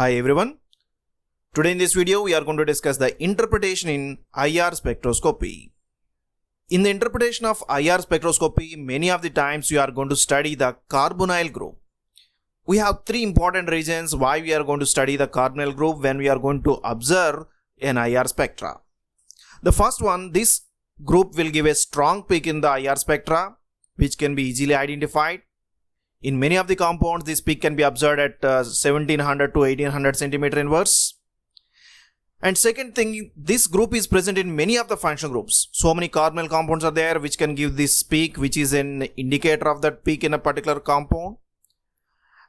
Hi everyone. Today in this video we are going to discuss the interpretation in IR spectroscopy. In the interpretation of IR spectroscopy, many of the times we are going to study the carbonyl group. We have three important reasons why we are going to study the carbonyl group when we are going to observe an IR spectra. The first one, this group will give a strong peak in the IR spectra which can be easily identified. In many of the compounds, this peak can be observed at 1700 to 1800 centimeter inverse. And second thing, this group is present in many of the functional groups. So many carbonyl compounds are there which can give this peak, which is an indicator of that peak in a particular compound.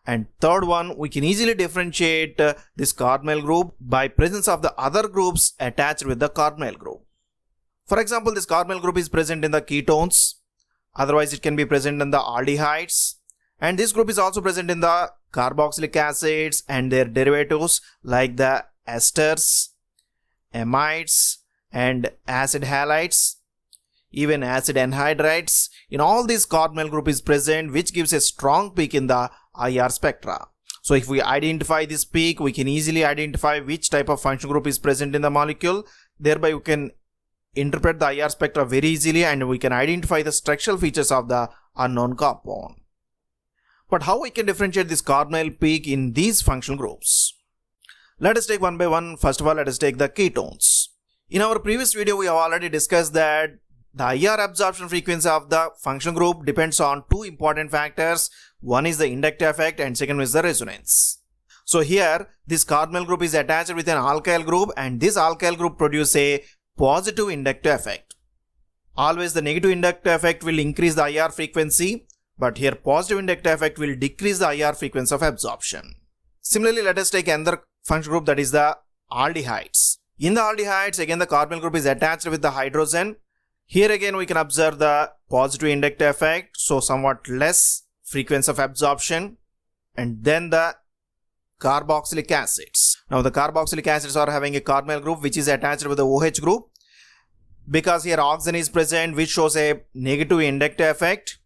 And third one, we can easily differentiate this carbonyl group by presence of the other groups attached with the carbonyl group. For example, this carbonyl group is present in the ketones. Otherwise, it can be present in the aldehydes. And this group is also present in the carboxylic acids and their derivatives like the esters, amides, and acid halides, even acid anhydrides. In all these, carbonyl group is present, which gives a strong peak in the IR spectra. So if we identify this peak, we can easily identify which type of functional group is present in the molecule. Thereby, we can interpret the IR spectra very easily and we can identify the structural features of the unknown compound. But how we can differentiate this carbonyl peak in these functional groups? Let us take one by one. First of all, let us take the ketones. In our previous video, we have already discussed that the IR absorption frequency of the functional group depends on two important factors. One is the inductive effect and second is the resonance. So here, this carbonyl group is attached with an alkyl group and this alkyl group produces a positive inductive effect. Always the negative inductive effect will increase the IR frequency. But here positive inductive effect will decrease the IR frequency of absorption. Similarly, let us take another functional group, that is the aldehydes. In the aldehydes, again the carbonyl group is attached with the hydrogen. Here again we can observe the positive inductive effect, so somewhat less frequency of absorption. And then the carboxylic acids. Now the carboxylic acids are having a carbonyl group which is attached with the OH group. Because here oxygen is present which shows a negative inductive effect.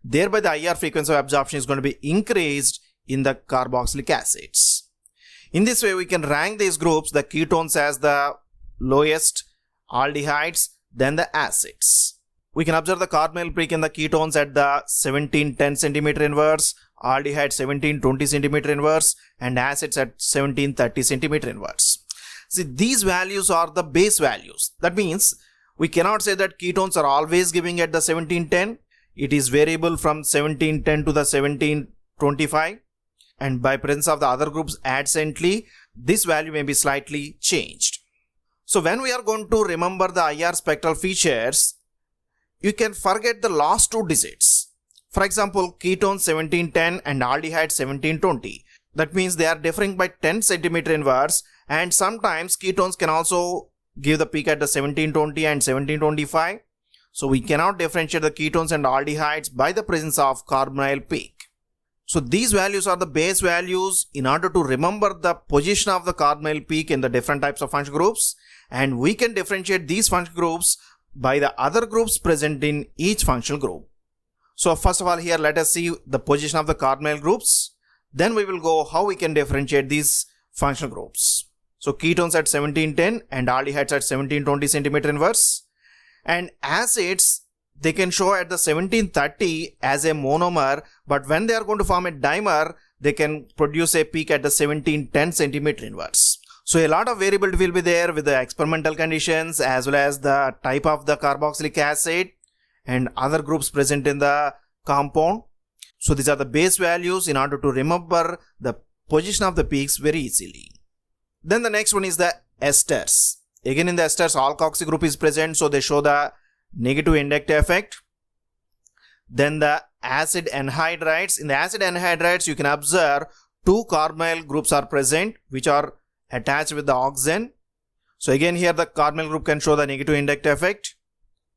Thereby the IR frequency of absorption is going to be increased in the carboxylic acids. In this way we can rank these groups, the ketones as the lowest, aldehydes, then the acids. We can observe the carbonyl peak in the ketones at the 1710 centimeter inverse, aldehyde 1720 centimeter inverse, and acids at 1730 centimeter inverse. See, these values are the base values. That means we cannot say that ketones are always giving at the 1710. It is variable from 1710 to the 1725, and by presence of the other groups adjacently, this value may be slightly changed. So when we are going to remember the IR spectral features, you can forget the last two digits. For example, ketones 1710 and aldehyde 1720. That means they are differing by 10 centimeter inverse, and sometimes ketones can also give the peak at the 1720 and 1725. So we cannot differentiate the ketones and aldehydes by the presence of carbonyl peak. So these values are the base values in order to remember the position of the carbonyl peak in the different types of functional groups, and we can differentiate these functional groups by the other groups present in each functional group. So first of all, here let us see the position of the carbonyl groups. Then we will go how we can differentiate these functional groups. So ketones at 1710 and aldehydes at 1720 centimeter inverse. And acids, they can show at the 1730 as a monomer, but when they are going to form a dimer, they can produce a peak at the 1710 centimeter inverse. So a lot of variability will be there with the experimental conditions as well as the type of the carboxylic acid and other groups present in the compound. So these are the base values in order to remember the position of the peaks very easily. Then the next one is the esters. Again in the esters, alkoxy group is present, so they show the negative inductive effect. Then the acid anhydrides. In the acid anhydrides, you can observe two carbonyl groups are present which are attached with the oxygen. So again here the carbonyl group can show the negative inductive effect.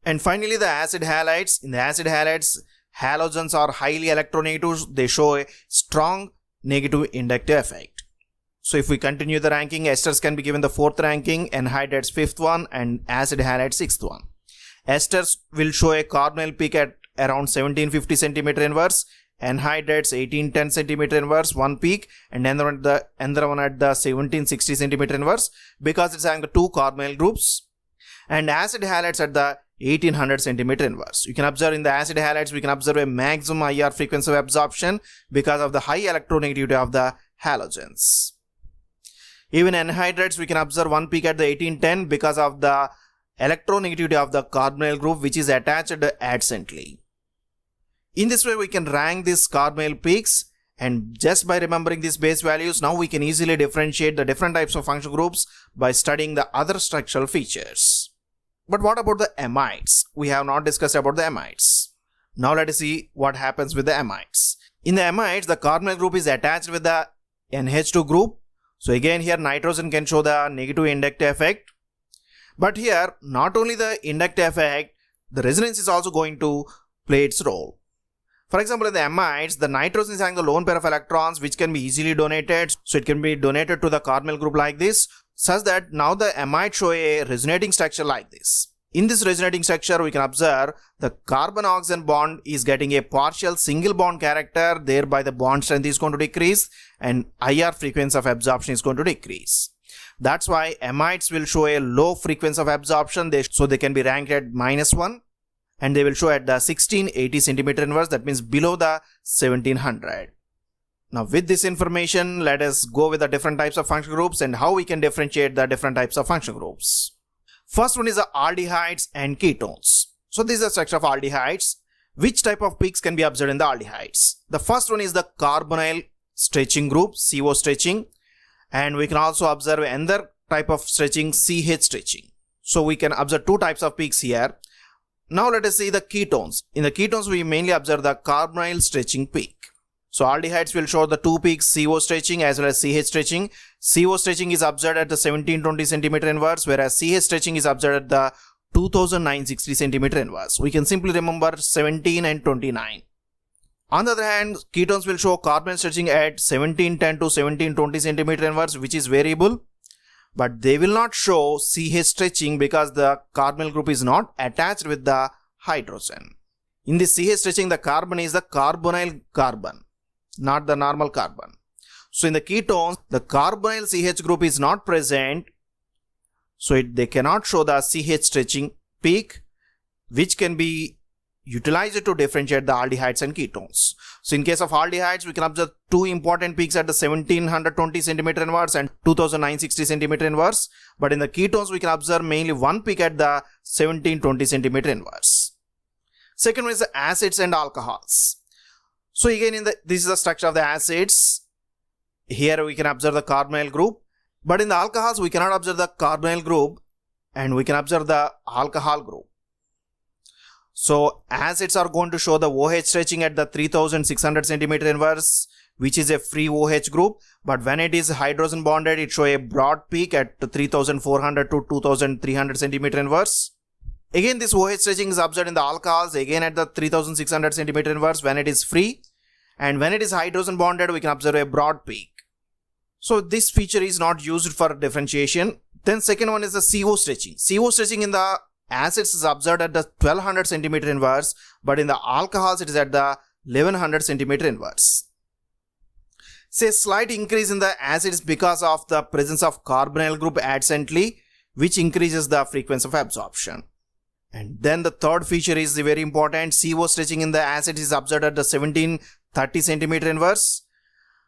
And finally the acid halides. In the acid halides, halogens are highly electronegative. They show a strong negative inductive effect. So if we continue the ranking, esters can be given the 4th ranking, anhydrides 5th one, and acid halides 6th one. Esters will show a carbonyl peak at around 1750 centimeter inverse, anhydrides 1810 centimeter inverse, one peak, and another one at the 1760 centimeter inverse because it's having the two carbonyl groups, and acid halides at the 1800 centimeter inverse. You can observe in the acid halides, we can observe a maximum IR frequency of absorption because of the high electronegativity of the halogens. Even anhydrides, we can observe one peak at the 1810 because of the electronegativity of the carbonyl group which is attached adjacently. In this way, we can rank these carbonyl peaks, and just by remembering these base values, now we can easily differentiate the different types of functional groups by studying the other structural features. But what about the amides? We have not discussed about the amides. Now let us see what happens with the amides. In the amides, the carbonyl group is attached with the NH2 group. So again here nitrogen can show the negative inductive effect. But here not only the inductive effect, the resonance is also going to play its role. For example, in the amides, the nitrogen is having the lone pair of electrons which can be easily donated. So it can be donated to the carbonyl group like this, such that now the amides show a resonating structure like this. In this resonating structure, we can observe the carbon-oxygen bond is getting a partial single bond character, thereby the bond strength is going to decrease and IR frequency of absorption is going to decrease. That's why amides will show a low frequency of absorption, so they can be ranked at -1, and they will show at the 1680 centimeter inverse, that means below the 1700. Now with this information, let us go with the different types of functional groups and how we can differentiate the different types of functional groups. First one is the aldehydes and ketones. So this is the structure of aldehydes. Which type of peaks can be observed in the aldehydes? The first one is the carbonyl stretching group, CO stretching, and we can also observe another type of stretching, CH stretching. So we can observe two types of peaks here. Now let us see the ketones. In the ketones, we mainly observe the carbonyl stretching peak. So aldehydes will show the two peaks, CO stretching as well as CH stretching. CO stretching is observed at the 1720 centimeter inverse, whereas CH stretching is observed at the 2960 centimeter inverse. We can simply remember 17 and 29. On the other hand, ketones will show carbonyl stretching at 1710 to 1720 centimeter inverse, which is variable. But they will not show CH stretching because the carbonyl group is not attached with the hydrogen. In this CH stretching, the carbon is the carbonyl carbon, not the normal carbon. So in the ketones, the carbonyl CH group is not present, so they cannot show the CH stretching peak, which can be utilized to differentiate the aldehydes and ketones. So in case of aldehydes, we can observe two important peaks at the 1720 centimeter inverse and 2960 centimeter inverse. But in the ketones, we can observe mainly one peak at the 1720 centimeter inverse. Second one is the acids and alcohols. So again, this is the structure of the acids. Here we can observe the carbonyl group, but in the alcohols we cannot observe the carbonyl group, and we can observe the alcohol group. So acids are going to show the OH stretching at the 3600 centimeter inverse, which is a free OH group, but when it is hydrogen bonded, it shows a broad peak at 3400 to 2300 centimeter inverse. Again, this OH stretching is observed in the alcohols, again at the 3600 centimeter inverse when it is free, and when it is hydrogen bonded, we can observe a broad peak. So this feature is not used for differentiation. Then second one is the CO stretching. CO stretching in the acids is observed at the 1200 centimeter inverse, but in the alcohols it is at the 1100 centimeter inverse. Say slight increase in the acids because of the presence of carbonyl group adjacently, which increases the frequency of absorption. And then the third feature is very important. CO stretching in the acids is observed at the 1730 centimeter inverse,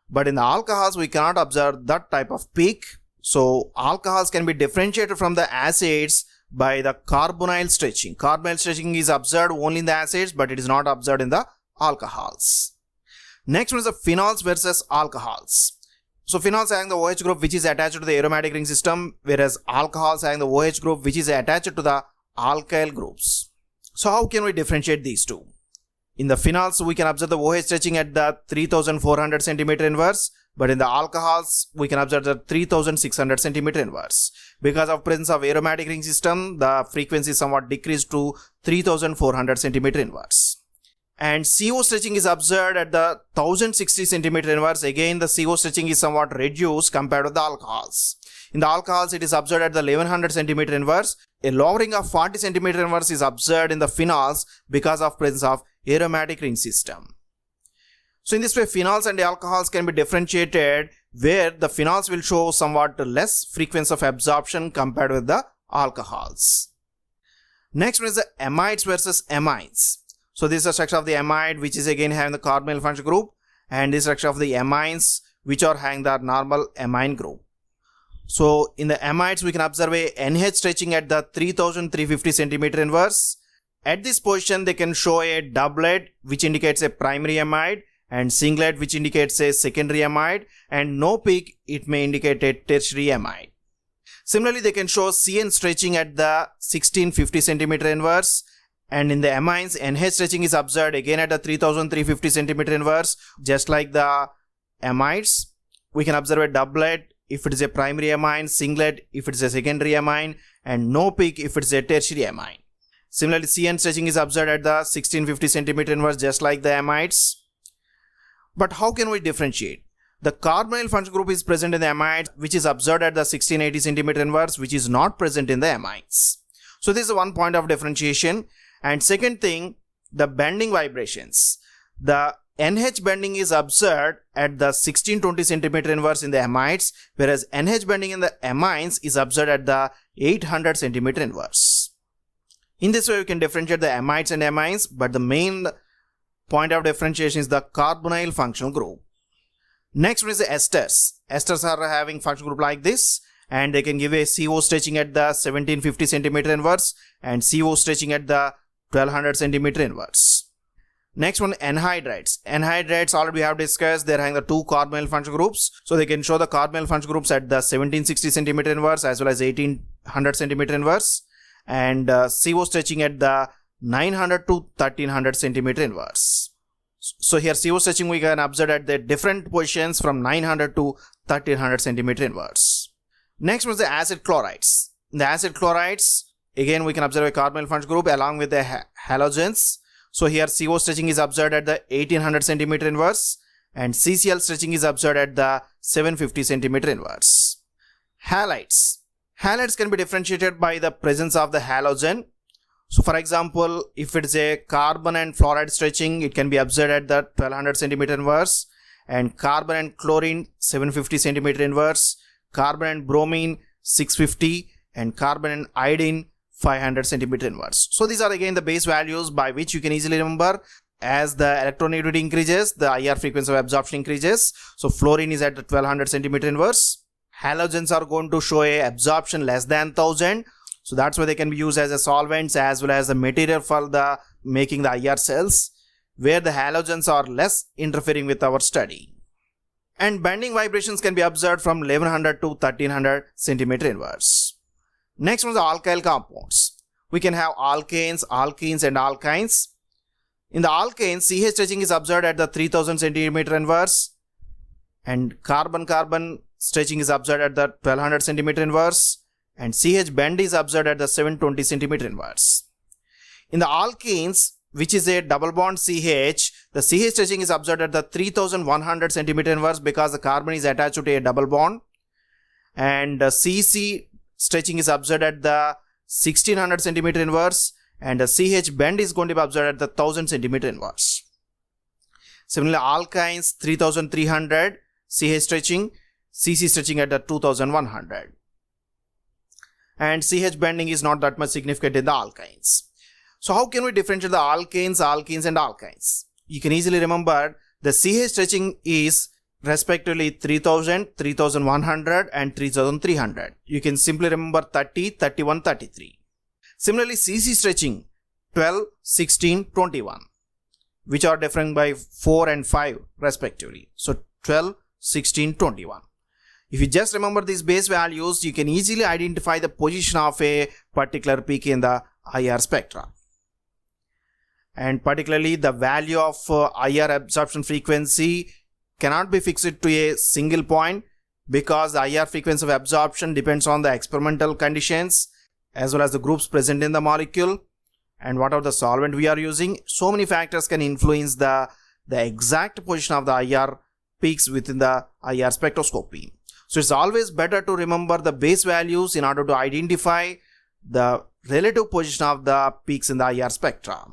but in the alcohols we cannot observe that type of peak. So alcohols can be differentiated from the acids by the carbonyl stretching. Carbonyl stretching is observed only in the acids, but it is not observed in the alcohols. Next one is the phenols versus alcohols. So phenols having the OH group which is attached to the aromatic ring system, whereas alcohols having the OH group which is attached to the alkyl groups. So how can we differentiate these two? In the phenols, we can observe the OH stretching at the 3400 centimeter inverse, but in the alcohols, we can observe the 3600 centimeter inverse. Because of presence of aromatic ring system, the frequency is somewhat decreased to 3400 centimeter inverse. And CO stretching is observed at the 1060 centimeter inverse. Again, the CO stretching is somewhat reduced compared to the alcohols. In the alcohols, it is observed at the 1100 centimeter inverse. A lowering of 40 centimeter inverse is observed in the phenols because of presence of aromatic ring system. So in this way, phenols and alcohols can be differentiated, where the phenols will show somewhat less frequency of absorption compared with the alcohols. Next one is the amides versus amines. So this is the structure of the amide, which is again having the carbonyl functional group, and this structure of the amines, which are having the normal amine group. So in the amides, we can observe a NH stretching at the 3350 centimeter inverse. At this position, they can show a doublet, which indicates a primary amide, and singlet, which indicates a secondary amide, and no peak, it may indicate a tertiary amide. Similarly, they can show CN stretching at the 1650 centimeter inverse, and in the amines, NH stretching is observed again at the 3350 centimeter inverse. Just like the amides, we can observe a doublet if it is a primary amine, singlet if it is a secondary amine, and no peak if it is a tertiary amine. Similarly, CN stretching is observed at the 1650 centimeter inverse, just like the amides. But how can we differentiate? The carbonyl functional group is present in the amides, which is observed at the 1680 centimeter inverse, which is not present in the amides. So this is one point of differentiation. And second thing, the bending vibrations. The NH bending is observed at the 1620 centimeter inverse in the amides, whereas NH bending in the amines is observed at the 800 centimeter inverse. In this way, we can differentiate the amides and amines, but the main point of differentiation is the carbonyl functional group. Next one is the esters. Esters are having functional group like this, and they can give a CO stretching at the 1750 centimeter inverse and CO stretching at the 1200 centimeter inverse. Next one, anhydrides. Anhydrides already we have discussed, they're having the two carbonyl functional groups. So they can show the carbonyl functional groups at the 1760 centimeter inverse as well as 1800 centimeter inverse, and CO stretching at the 900 to 1300 centimeter inverse. So here CO stretching we can observe at the different positions from 900 to 1300 centimeter inverse. Next was the acid chlorides. In the acid chlorides, again we can observe a carbonyl functional group along with the halogens. So here CO stretching is observed at the 1800 centimeter inverse, and CCl stretching is observed at the 750 centimeter inverse. Halides. Halides can be differentiated by the presence of the halogen. So for example, if it is a carbon and fluoride stretching, it can be observed at the 1200 centimeter inverse, and carbon and chlorine 750 centimeter inverse, carbon and bromine 650, and carbon and iodine 500 centimeter inverse. So these are again the base values by which you can easily remember. As the electronegativity increases, the IR frequency of absorption increases. So fluorine is at the 1200 centimeter inverse. Halogens are going to show a absorption less than 1000. So that's why they can be used as a solvents as well as the material for the making the IR cells, where the halogens are less interfering with our study. And bending vibrations can be observed from 1100 to 1300 centimeter inverse. Next one is the alkyl compounds. We can have alkanes, alkenes and alkynes. In the alkanes, CH stretching is observed at the 3000 centimeter inverse, and carbon-carbon stretching is observed at the 1200 centimeter inverse, and CH bend is observed at the 720 centimeter inverse. In the alkenes, which is a double bond CH, the CH stretching is observed at the 3100 centimeter inverse because the carbon is attached to a double bond, and CC stretching is observed at the 1600 centimeter inverse, and the CH bend is going to be observed at the 1000 centimeter inverse. Similarly, alkynes 3300 CH stretching, CC stretching at the 2100, and CH bending is not that much significant in the alkynes. So how can we differentiate the alkanes, alkenes and alkynes? You can easily remember the CH stretching is respectively 3000, 3100 and 3300. You can simply remember 30, 31, 33. Similarly, CC stretching 12, 16, 21, which are differing by 4 and 5 respectively. So 12, 16, 21. If you just remember these base values, you can easily identify the position of a particular peak in the IR spectra. And particularly the value of IR absorption frequency cannot be fixed to a single point, because the IR frequency of absorption depends on the experimental conditions as well as the groups present in the molecule and what are the solvent we are using. So many factors can influence the exact position of the IR peaks within the IR spectroscopy. So it's always better to remember the base values in order to identify the relative position of the peaks in the IR spectra.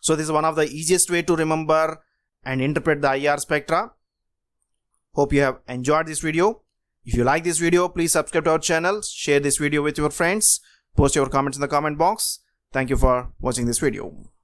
So this is one of the easiest way to remember, and interpret the IR spectra. Hope you have enjoyed this video. If you like this video, please subscribe to our channel, share this video with your friends, post your comments in the comment box. Thank you for watching this video.